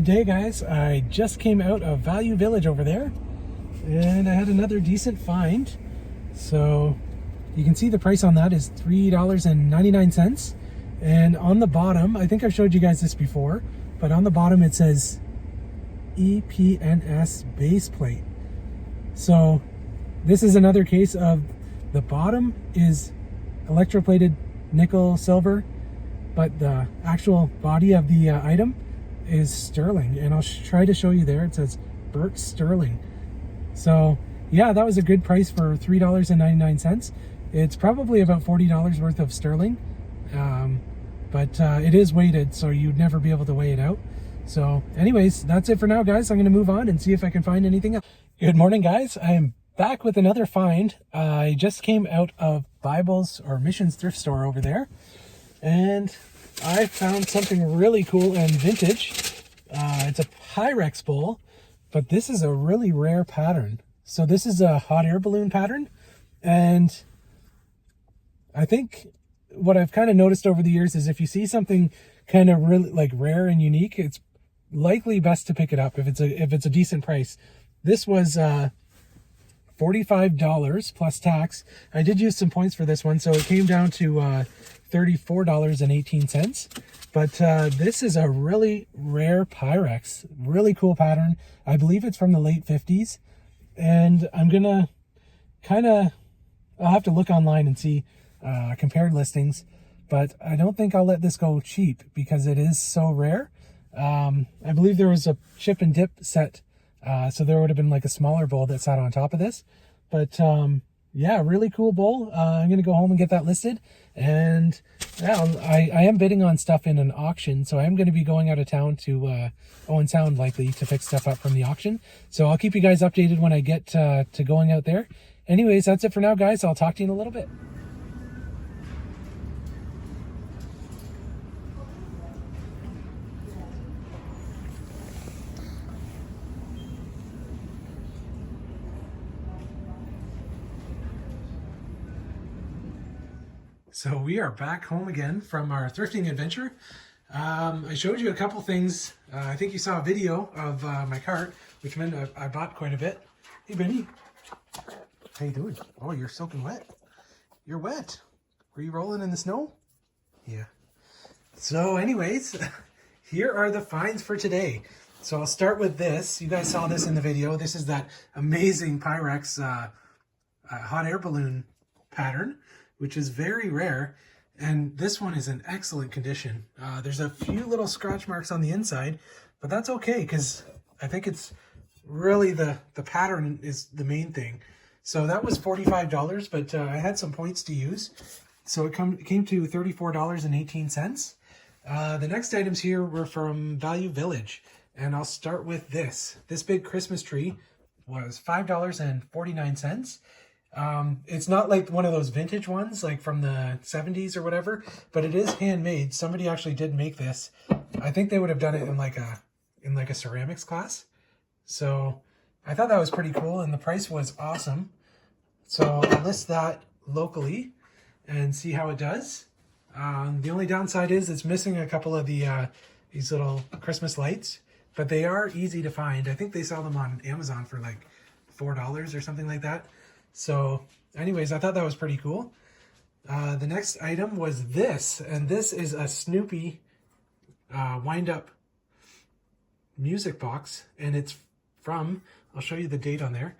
Good day, guys. I just came out of Value Village over there and I had another decent find. So you can see the price on that is $3.99. And on the bottom, I think I've showed you guys this before, but on the bottom it says EPNS base plate. So this is another case of the bottom is electroplated nickel silver, but the actual body of the item is sterling, and I'll try to show you there. It says Burt Sterling. So yeah, that was a good price for $3.99. It's probably about $40 worth of sterling, but it is weighted, so you'd never be able to weigh it out. So anyways, that's it for now, guys. I'm going to move on and see if I can find anything else. Good morning, guys. I am back with another find. I just came out of Bible's or Missions thrift store over there, and I found something really cool and vintage. It's a Pyrex bowl, but this is a really rare pattern. So this is a hot air balloon pattern, and I think what I've kind of noticed over the years is if you see something kind of really like rare and unique, it's likely best to pick it up if it's a decent price. This was $45 plus tax. I did use some points for this one, so it came down to $34.18. But this is a really rare Pyrex, really cool pattern. I believe it's from the late 50s, and I'm gonna I'll have to look online and see compared listings, but I don't think I'll let this go cheap because it is so rare. I believe there was a chip and dip set, so there would have been like a smaller bowl that sat on top of this. But yeah, really cool bowl. I'm gonna go home and get that listed, and yeah, I am bidding on stuff in an auction, so I'm gonna be going out of town to Owen Sound likely to pick stuff up from the auction. So I'll keep you guys updated when I get to going out there. Anyways, that's it for now, guys. I'll talk to you in a little bit. So we are back home again from our thrifting adventure. I showed you a couple things. I think you saw a video of my cart, which meant I bought quite a bit. Hey, Benny. How you doing? Oh, you're soaking wet. You're wet. Were you rolling in the snow? Yeah. So anyways, here are the finds for today. So I'll start with this. You guys saw this in the video. This is that amazing Pyrex hot air balloon pattern, which is very rare, and this one is in excellent condition. There's a few little scratch marks on the inside, but that's okay because I think it's really the pattern is the main thing. So that was $45, but I had some points to use, so it came to $34.18. The next items here were from Value Village, and I'll start with this. This big Christmas tree was $5.49. It's not like one of those vintage ones like from the 70s or whatever, but it is handmade. Somebody actually did make this. I think they would have done it in like a ceramics class. So I thought that was pretty cool, and the price was awesome. So I'll list that locally and see how it does. The only downside is it's missing a couple of the these little Christmas lights, but they are easy to find. I think they sell them on Amazon for like $4 or something like that. So anyways, I thought that was pretty cool. The next item was this, and this is a Snoopy wind-up music box, and it's from, I'll show you the date on there,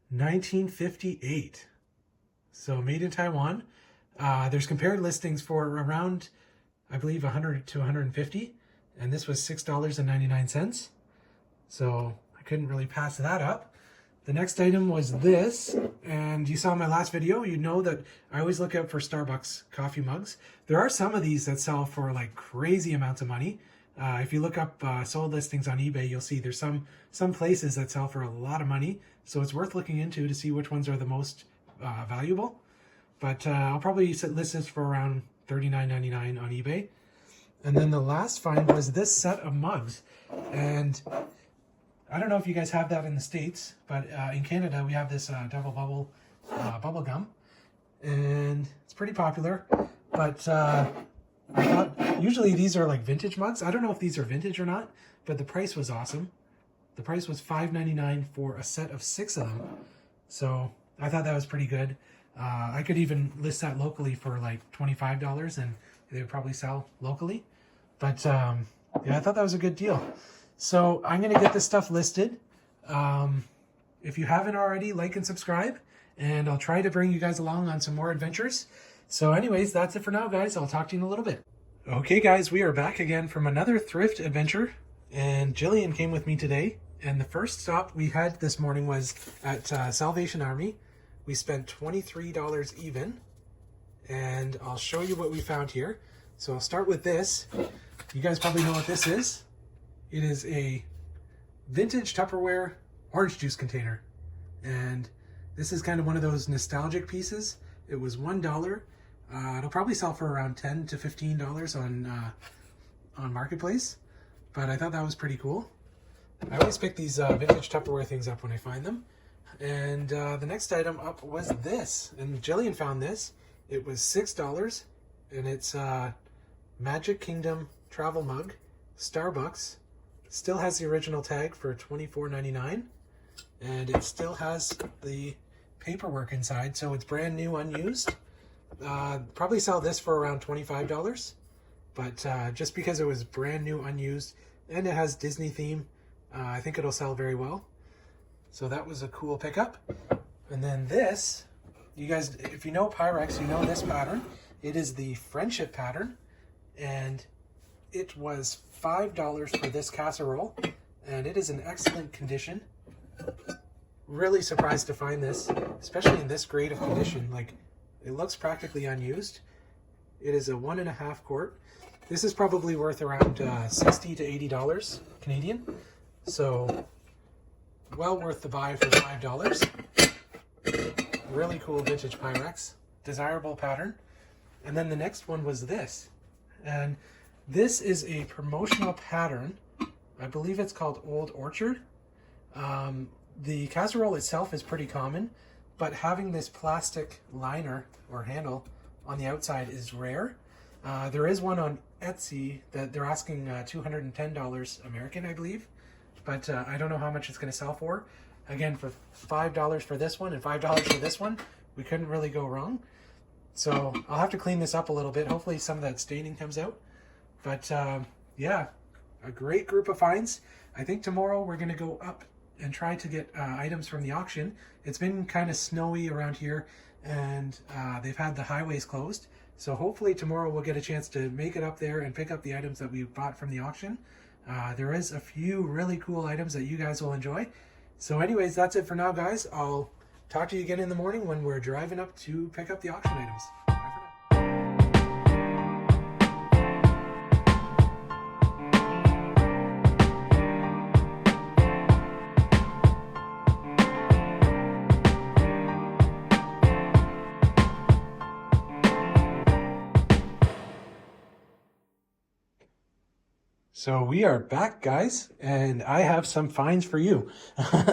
1958. So made in Taiwan. There's compared listings for around, I believe, 100 to 150, and this was $6.99. So I couldn't really pass that up. The next item was this, and you saw in my last video, you know that I always look out for Starbucks coffee mugs. There are some of these that sell for like crazy amounts of money. If you look up sold listings on eBay, you'll see there's some places that sell for a lot of money. So it's worth looking into to see which ones are the most valuable. But I'll probably list this for around $39.99 on eBay. And then the last find was this set of mugs. And I don't know if you guys have that in the States, but in Canada we have this double bubble gum, and it's pretty popular. But I thought, usually these are like vintage mugs. I don't know if these are vintage or not, but the price was awesome. The price was $5.99 for a set of 6 of them. So I thought that was pretty good. I could even list that locally for like $25 and they would probably sell locally. But yeah, I thought that was a good deal. So I'm going to get this stuff listed. If you haven't already, like and subscribe. And I'll try to bring you guys along on some more adventures. So anyways, that's it for now, guys. I'll talk to you in a little bit. Okay, guys, we are back again from another thrift adventure. And Jillian came with me today. And the first stop we had this morning was at Salvation Army. We spent $23 even. And I'll show you what we found here. So I'll start with this. You guys probably know what this is. It is a vintage Tupperware orange juice container. And this is kind of one of those nostalgic pieces. It was $1. It'll probably sell for around $10 to $15 on Marketplace. But I thought that was pretty cool. I always pick these vintage Tupperware things up when I find them. And the next item up was this. And Jillian found this. It was $6. And it's Magic Kingdom travel mug, Starbucks. Still has the original tag for $24.99. And it still has the paperwork inside. So it's brand new, unused. Probably sell this for around $25. But just because it was brand new, unused, and it has Disney theme, I think it'll sell very well. So that was a cool pickup. And then this, you guys, if you know Pyrex, you know this pattern. It is the Friendship pattern. And it was $5 for this casserole. And it is in excellent condition. Really surprised to find this, especially in this grade of condition. Like, it looks practically unused. It is a 1.5 quart. This is probably worth around $60 to $80 Canadian. So, well worth the buy for $5. Really cool vintage Pyrex. Desirable pattern. And then the next one was this. And this is a promotional pattern. I believe it's called Old Orchard. The casserole itself is pretty common, but having this plastic liner or handle on the outside is rare. There is one on Etsy that they're asking $210 American, I believe. But I don't know how much it's going to sell for. Again, for $5 for this one and $5 for this one, we couldn't really go wrong. So I'll have to clean this up a little bit. Hopefully some of that staining comes out. But yeah, a great group of finds. I think tomorrow we're going to go up and try to get items from the auction. It's been kind of snowy around here, and they've had the highways closed. So hopefully tomorrow we'll get a chance to make it up there and pick up the items that we bought from the auction. There is a few really cool items that you guys will enjoy. So anyways, that's it for now, guys. I'll talk to you again in the morning when we're driving up to pick up the auction items. Bye for now. So we are back, guys, and I have some finds for you.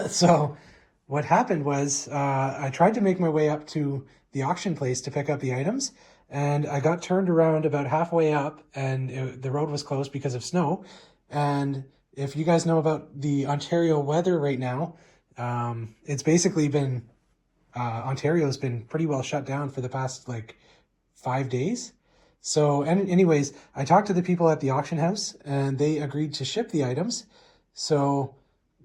So what happened was I tried to make my way up to the auction place to pick up the items, and I got turned around about halfway up, and the road was closed because of snow. And if you guys know about the Ontario weather right now, it's basically been, Ontario's been pretty well shut down for the past like 5 days. So anyways, I talked to the people at the auction house and they agreed to ship the items. So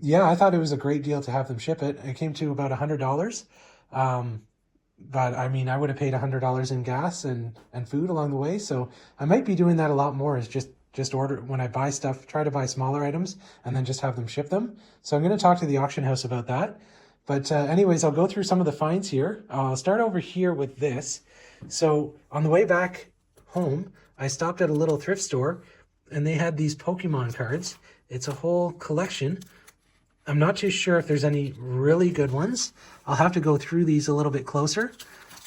yeah, I thought it was a great deal to have them ship it. It came to about $100. But I mean, I would have paid $100 in gas and food along the way. So I might be doing that a lot more, is just order when I buy stuff, try to buy smaller items and then just have them ship them. So I'm going to talk to the auction house about that. But anyways, I'll go through some of the finds here. I'll start over here with this. So on the way back home, I stopped at a little thrift store and they had these Pokemon cards. It's a whole collection. I'm not too sure if there's any really good ones. I'll have to go through these a little bit closer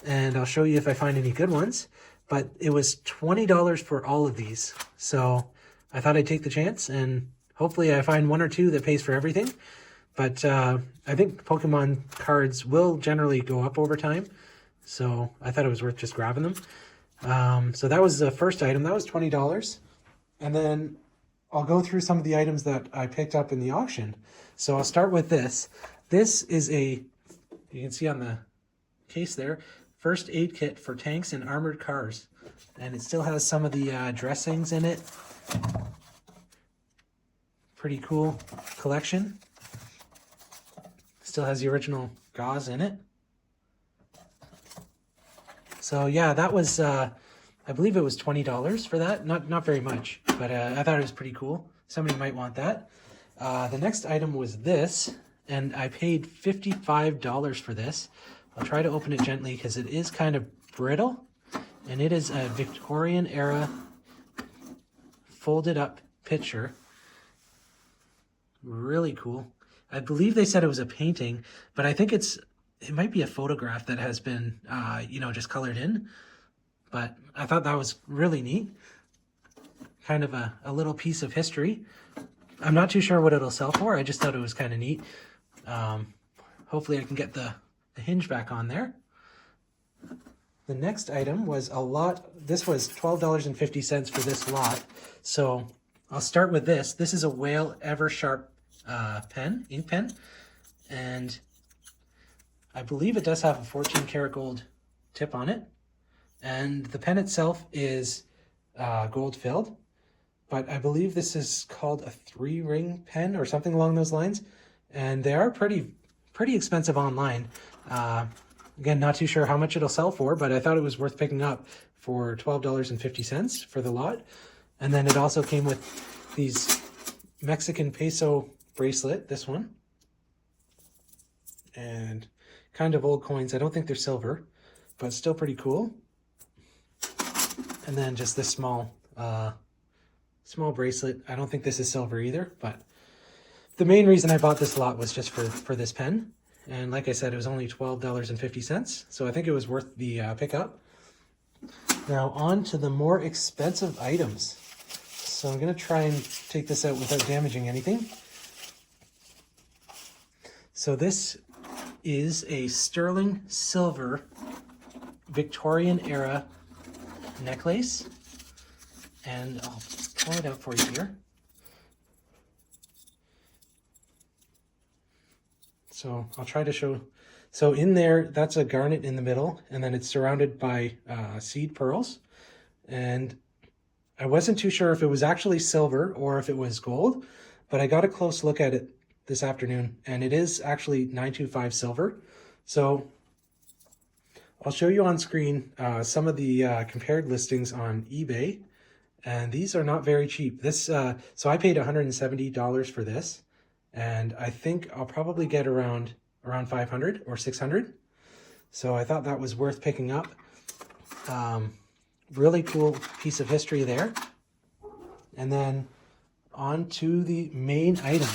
and I'll show you if I find any good ones. But it was $20 for all of these. So I thought I'd take the chance and hopefully I find one or two that pays for everything. But I think Pokemon cards will generally go up over time. So I thought it was worth just grabbing them. So that was the first item. That was $20. And then I'll go through some of the items that I picked up in the auction. So I'll start with this. This is you can see on the case there, first aid kit for tanks and armored cars. And it still has some of the dressings in it. Pretty cool collection. Still has the original gauze in it. So yeah, that was, I believe it was $20 for that. Not very much, but I thought it was pretty cool. Somebody might want that. The next item was this, and I paid $55 for this. I'll try to open it gently because it is kind of brittle, and it is a Victorian era folded up picture. Really cool. I believe they said it was a painting, but I think it might be a photograph that has been, just colored in. But I thought that was really neat. Kind of a little piece of history. I'm not too sure what it'll sell for. I just thought it was kind of neat. Hopefully I can get the hinge back on there. The next item was a lot. This was $12.50 for this lot. So I'll start with this. This is a Whale Eversharp ink pen. And I believe it does have a 14 karat gold tip on it. And the pen itself is gold filled. But I believe this is called a 3-ring pen or something along those lines. And they are pretty expensive online. Again, not too sure how much it'll sell for, but I thought it was worth picking up for $12.50 for the lot. And then it also came with these Mexican peso bracelet, this one. And kind of old coins. I don't think they're silver, but still pretty cool. And then just this small bracelet. I don't think this is silver either, but the main reason I bought this lot was just for this pen. And like I said, it was only $12.50, so I think it was worth the pickup. Now on to the more expensive items. So I'm going to try and take this out without damaging anything. So this is a sterling silver Victorian era necklace. And I'll pull it out for you here. So I'll try to show. So in there, that's a garnet in the middle, and then it's surrounded by seed pearls. And I wasn't too sure if it was actually silver or if it was gold, but I got a close look at it this afternoon, and it is actually 925 silver. So I'll show you on screen some of the compared listings on eBay, and these are not very cheap. This so I paid $170 for this. And I think I'll probably get around 500 or 600. So I thought that was worth picking up. Really cool piece of history there. And then on to the main item.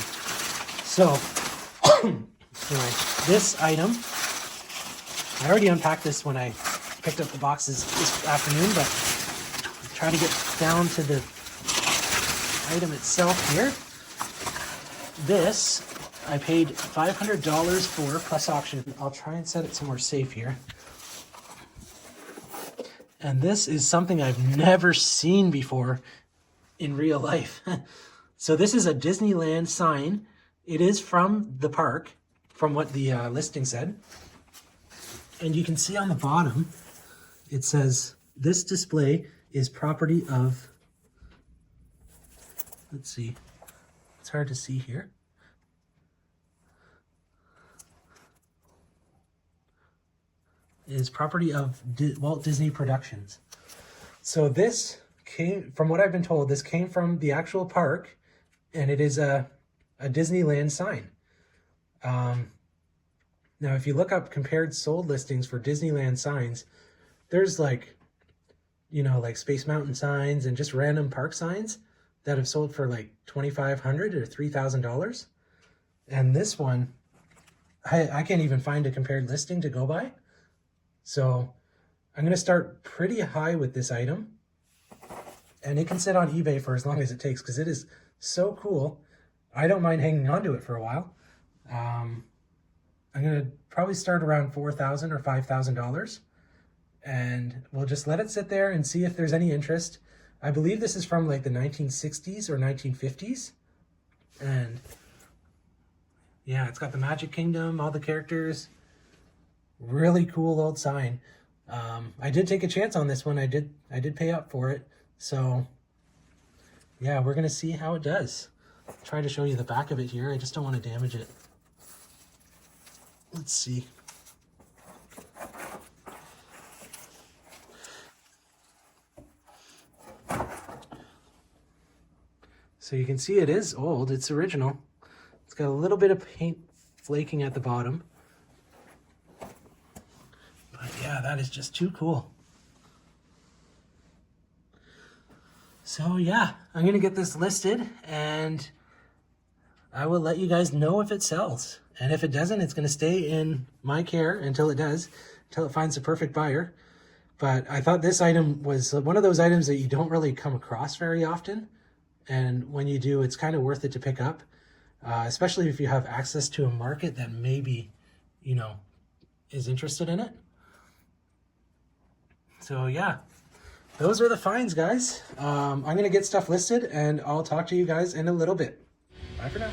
So anyway, this item, I already unpacked this when I picked up the boxes this afternoon, but I'll try to get down to the item itself here. This, I paid $500 for, plus auction. I'll try and set it somewhere safe here. And this is something I've never seen before in real life. So this is a Disneyland sign. It is from the park, from what the listing said. And you can see on the bottom, it says, this display is property of, let's see. It's hard to see here. It is property of Walt Disney Productions. So this came, from what I've been told, this came from the actual park, and it is a Disneyland sign. Now, if you look up compared sold listings for Disneyland signs, there's like Space Mountain signs and just random park signs that have sold for like $2,500 or $3,000. And this one, I can't even find a compared listing to go by. So I'm going to start pretty high with this item. And it can sit on eBay for as long as it takes because it is so cool. I don't mind hanging on to it for a while. I'm going to probably start around $4,000 or $5,000. and we'll just let it sit there and see if there's any interest. I believe this is from like the 1960s or 1950s. And yeah, it's got the Magic Kingdom, all the characters. Really cool old sign. I did take a chance on this one. I did pay up for it. So yeah, we're gonna see how it does. I'll try to show you the back of it here. I just don't want to damage it. Let's see. So you can see it is old. It's original. It's got a little bit of paint flaking at the bottom. But yeah, that is just too cool. So yeah, I'm gonna get this listed and I will let you guys know if it sells. And if it doesn't, it's gonna stay in my care until it does, until it finds the perfect buyer. But I thought this item was one of those items that you don't really come across very often. And when you do, it's kind of worth it to pick up, especially if you have access to a market that maybe, you know, is interested in it. So yeah, those are the finds, guys. I'm going to get stuff listed and I'll talk to you guys in a little bit. Bye for now.